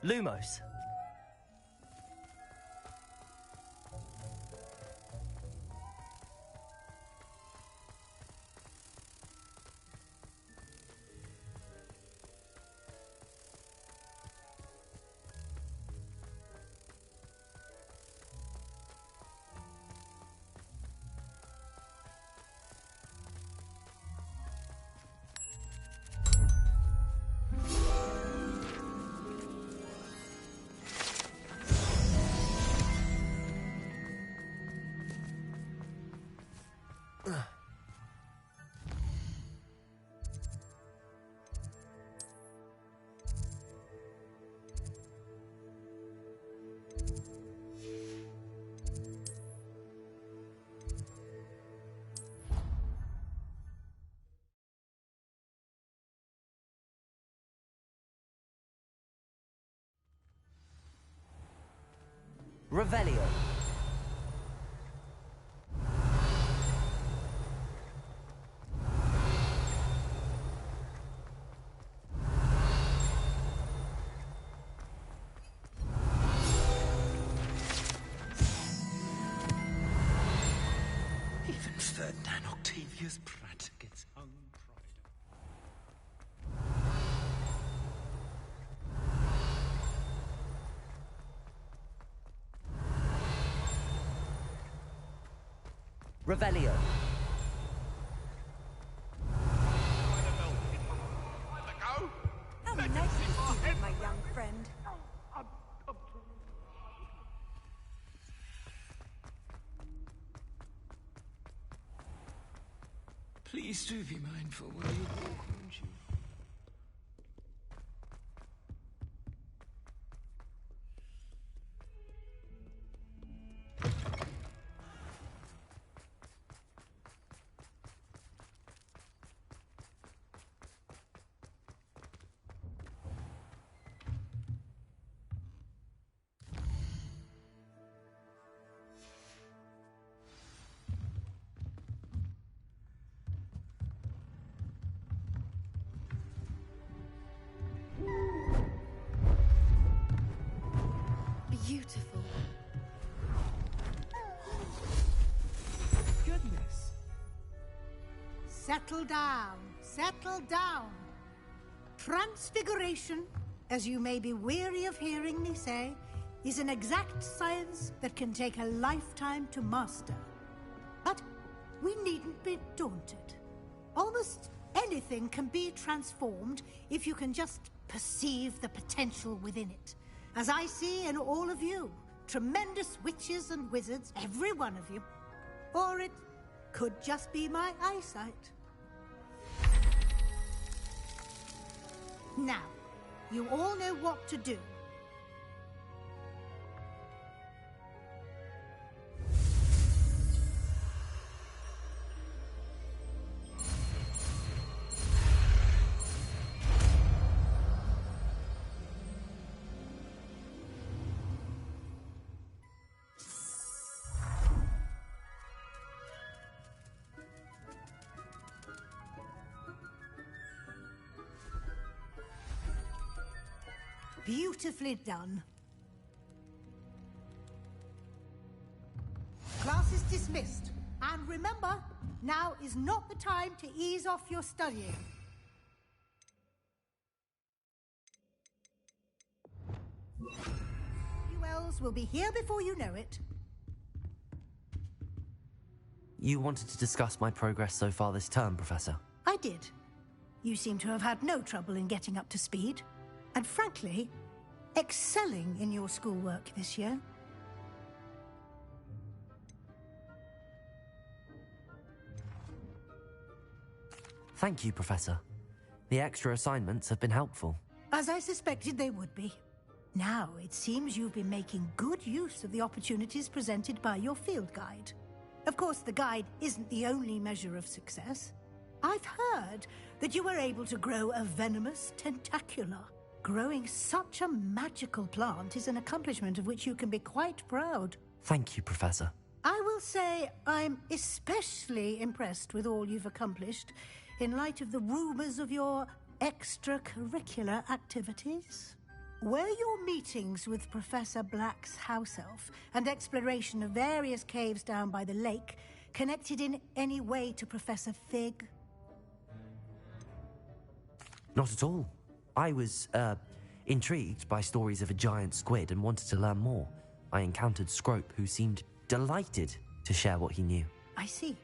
Lumos. Revelio. Even Ferdinand Octavius Pratt gets hung Revelio. How nice to see you, my young friend. Please do be mindful when you walk, won't you? Beautiful. settle down. Settle down. Transfiguration, as you may be weary of hearing me say, is an exact science that can take a lifetime to master. But we needn't be daunted. Almost anything can be transformed if you can just perceive the potential within it. As I see in all of you, tremendous witches and wizards, every one of you. Or it could just be my eyesight. Now, you all know what to do. Beautifully done. Class is dismissed. And remember, now is not the time to ease off your studying. ULs will be here before you know it. You wanted to discuss my progress so far this term, Professor? I did. You seem to have had no trouble in getting up to speed. And frankly, excelling in your schoolwork this year. Thank you, Professor. The extra assignments have been helpful. As I suspected they would be. Now, it seems you've been making good use of the opportunities presented by your field guide. Of course, the guide isn't the only measure of success. I've heard that you were able to grow a venomous tentacula. Growing such a magical plant is an accomplishment of which you can be quite proud. Thank you, Professor. I will say I'm especially impressed with all you've accomplished in light of the rumors of your extracurricular activities. Were your meetings with Professor Black's house elf and exploration of various caves down by the lake connected in any way to Professor Fig? Not at all. I was, intrigued by stories of a giant squid and wanted to learn more. I encountered Scrope, who seemed delighted to share what he knew. I see.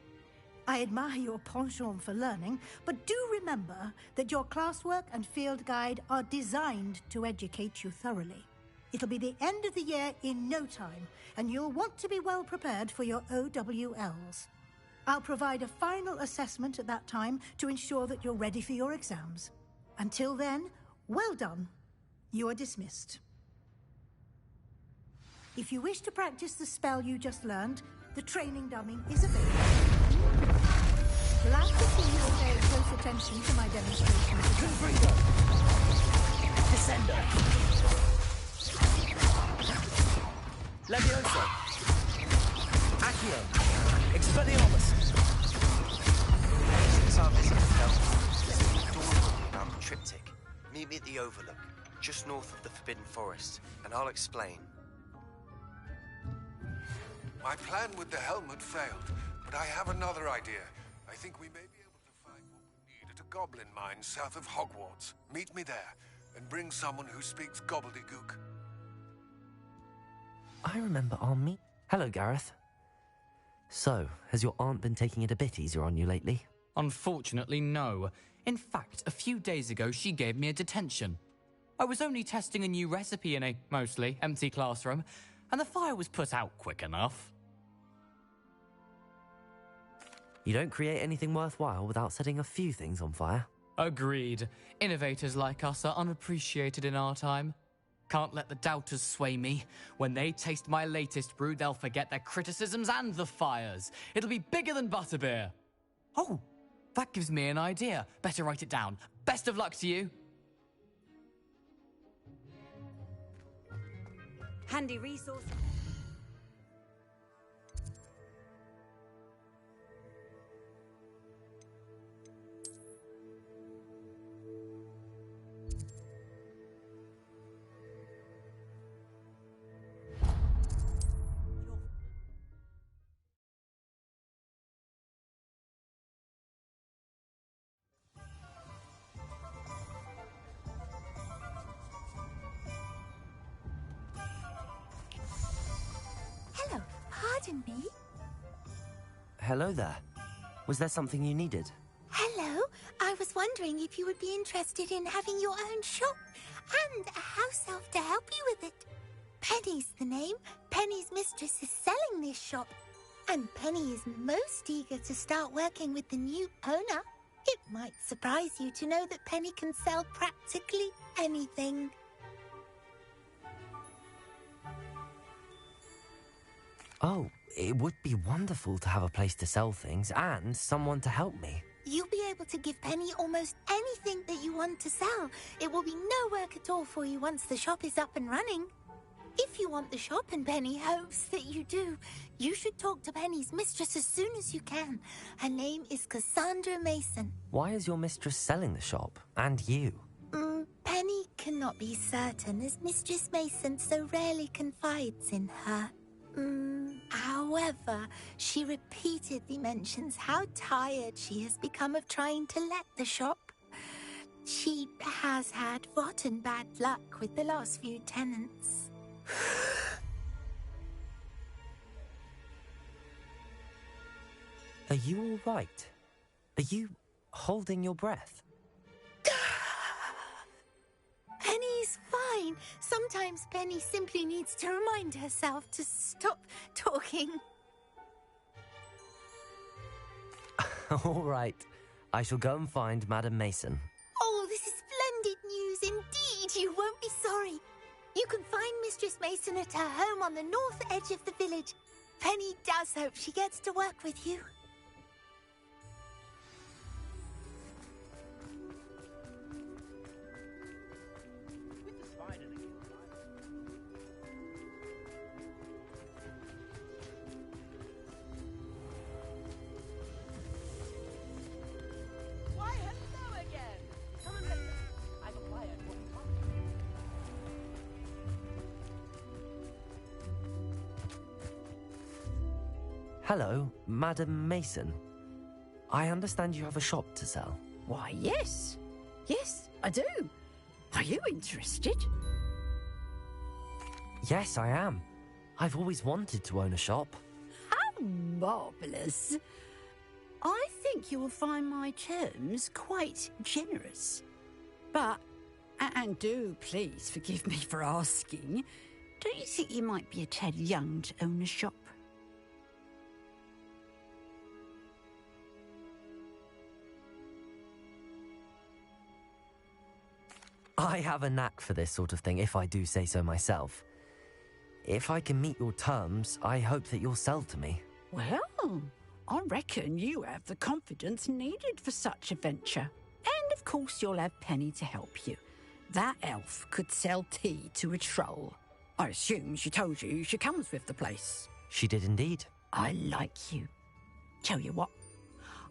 I admire your penchant for learning, but do remember that your classwork and field guide are designed to educate you thoroughly. It'll be the end of the year in no time, and you'll want to be well prepared for your OWLs. I'll provide a final assessment at that time to ensure that you're ready for your exams. Until then, well done. You are dismissed. If you wish to practice the spell you just learned, the training dummy is available. Glad to see you are paying close attention to my demonstration. Confringo! Descender! Levioso! Accio! Expelliarmus! Since our visit to Delphi, around the triptych. Meet me at the Overlook, just north of the Forbidden Forest, and I'll explain. My plan with the helmet failed, but I have another idea. I think we may be able to find what we need at a goblin mine south of Hogwarts. Meet me there, and bring someone who speaks gobbledygook. I remember our meet. Hello, Gareth. So, has your aunt been taking it a bit easier on you lately? Unfortunately, no. In fact, a few days ago, she gave me a detention. I was only testing a new recipe in a mostly empty classroom, and the fire was put out quick enough. You don't create anything worthwhile without setting a few things on fire. Agreed. Innovators like us are unappreciated in our time. Can't let the doubters sway me. When they taste my latest brew, they'll forget their criticisms and the fires. It'll be bigger than butterbeer. Oh, that gives me an idea. Better write it down. Best of luck to you. Handy resource. Pardon me? Hello there. Was there something you needed? Hello. I was wondering if you would be interested in having your own shop and a house elf to help you with it. Penny's the name. Penny's mistress is selling this shop. And Penny is most eager to start working with the new owner. It might surprise you to know that Penny can sell practically anything. Oh, it would be wonderful to have a place to sell things and someone to help me. You'll be able to give Penny almost anything that you want to sell. It will be no work at all for you once the shop is up and running. If you want the shop and Penny hopes that you do, you should talk to Penny's mistress as soon as you can. Her name is Cassandra Mason. Why is your mistress selling the shop? And you? Penny cannot be certain as Mistress Mason so rarely confides in her. However, she repeatedly mentions how tired she has become of trying to let the shop. She has had rotten bad luck with the last few tenants. Are you all right? Are you holding your breath? Penny's fine. Sometimes Penny simply needs to remind herself to stop talking. All right. I shall go and find Madam Mason. Oh, this is splendid news indeed. You won't be sorry. You can find Mistress Mason at her home on the north edge of the village. Penny does hope she gets to work with you. Why, hello again! Come and listen. I've acquired what you want. Hello, Madam Mason. I understand you have a shop to sell. Why, yes. Yes, I do. Are you interested? Yes, I am. I've always wanted to own a shop. How marvellous. I think you will find my terms quite generous. But, and do please forgive me for asking, don't you think you might be a tad young to own a shop? I have a knack for this sort of thing, if I do say so myself. If I can meet your terms, I hope that you'll sell to me. Well, I reckon you have the confidence needed for such a venture. And of course you'll have Penny to help you. That elf could sell tea to a troll. I assume she told you she comes with the place. She did indeed. I like you. Tell you what,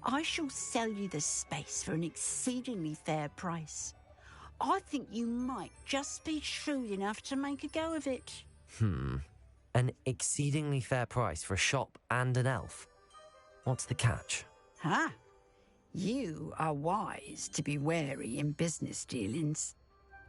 I shall sell you the space for an exceedingly fair price. I think you might just be shrewd enough to make a go of it. An exceedingly fair price for a shop and an elf. What's the catch? Huh? You are wise to be wary in business dealings.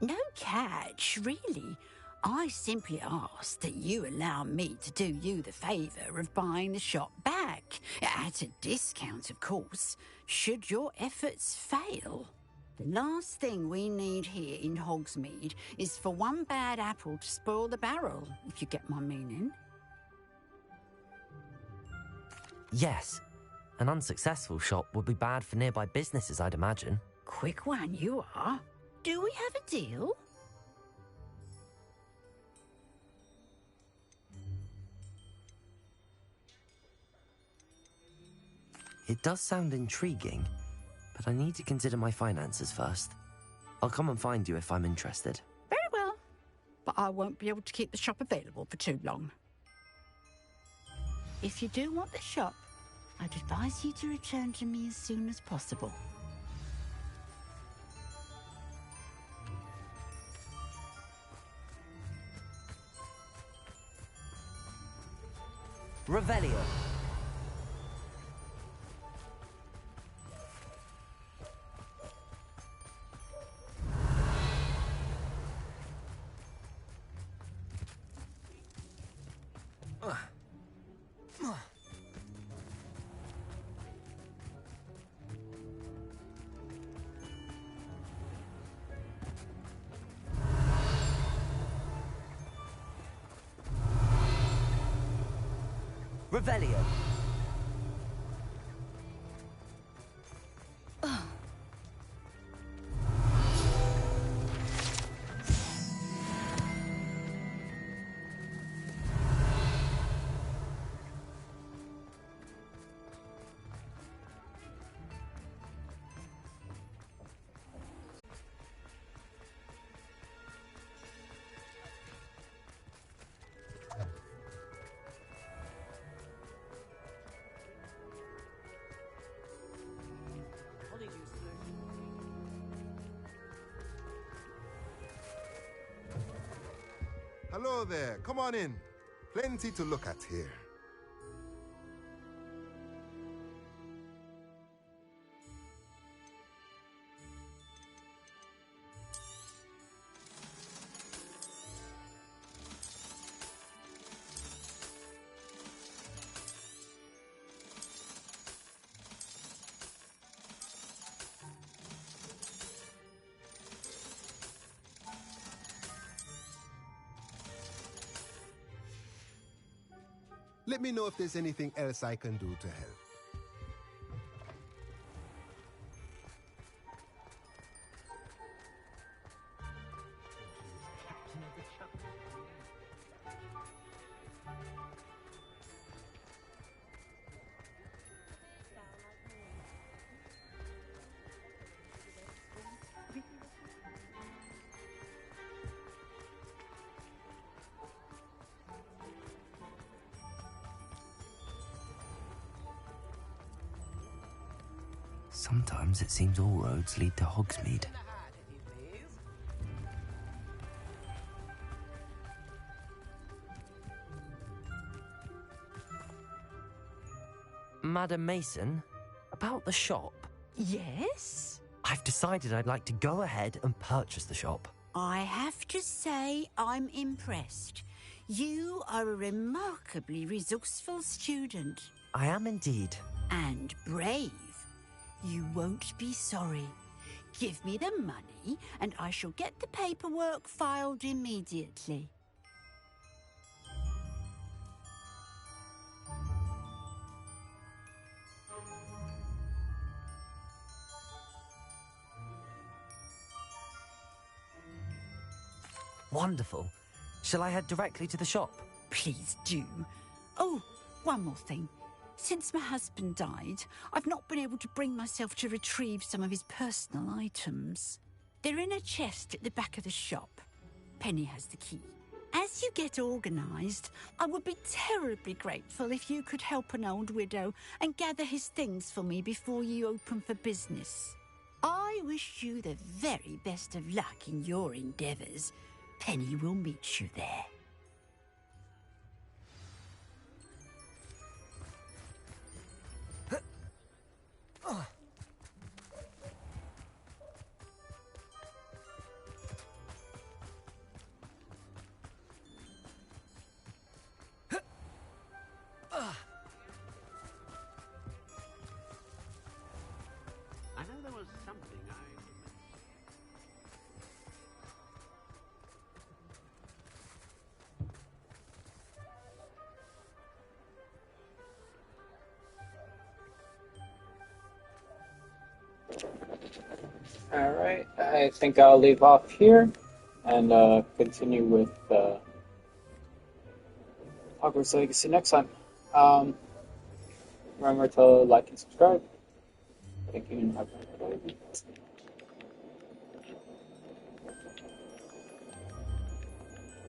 No catch, really. I simply ask that you allow me to do you the favour of buying the shop back. At a discount, of course, should your efforts fail. The last thing we need here in Hogsmeade is for one bad apple to spoil the barrel, if you get my meaning. Yes. An unsuccessful shop would be bad for nearby businesses, I'd imagine. Quick one, you are. Do we have a deal? It does sound intriguing, but I need to consider my finances first. I'll come and find you if I'm interested. Very well, but I won't be able to keep the shop available for too long. If you do want the shop, I'd advise you to return to me as soon as possible. Revelio. Revelio. Hello there, come on in. Plenty to look at here. Let me know if there's anything else I can do to help. Sometimes it seems all roads lead to Hogsmeade. Madam Mason, about the shop. Yes? I've decided I'd like to go ahead and purchase the shop. I have to say I'm impressed. You are a remarkably resourceful student. I am indeed. And brave. You won't be sorry. Give me the money and I shall get the paperwork filed immediately. Wonderful. Shall I head directly to the shop? Please do. Oh, one more thing. Since my husband died, I've not been able to bring myself to retrieve some of his personal items. They're in a chest at the back of the shop. Penny has the key. As you get organised, I would be terribly grateful if you could help an old widow and gather his things for me before you open for business. I wish you the very best of luck in your endeavours. Penny will meet you there. I know there was something Alright, I think I'll leave off here and continue with Hogwarts Legacy next time. Remember to like and subscribe. Thank you and have a good day.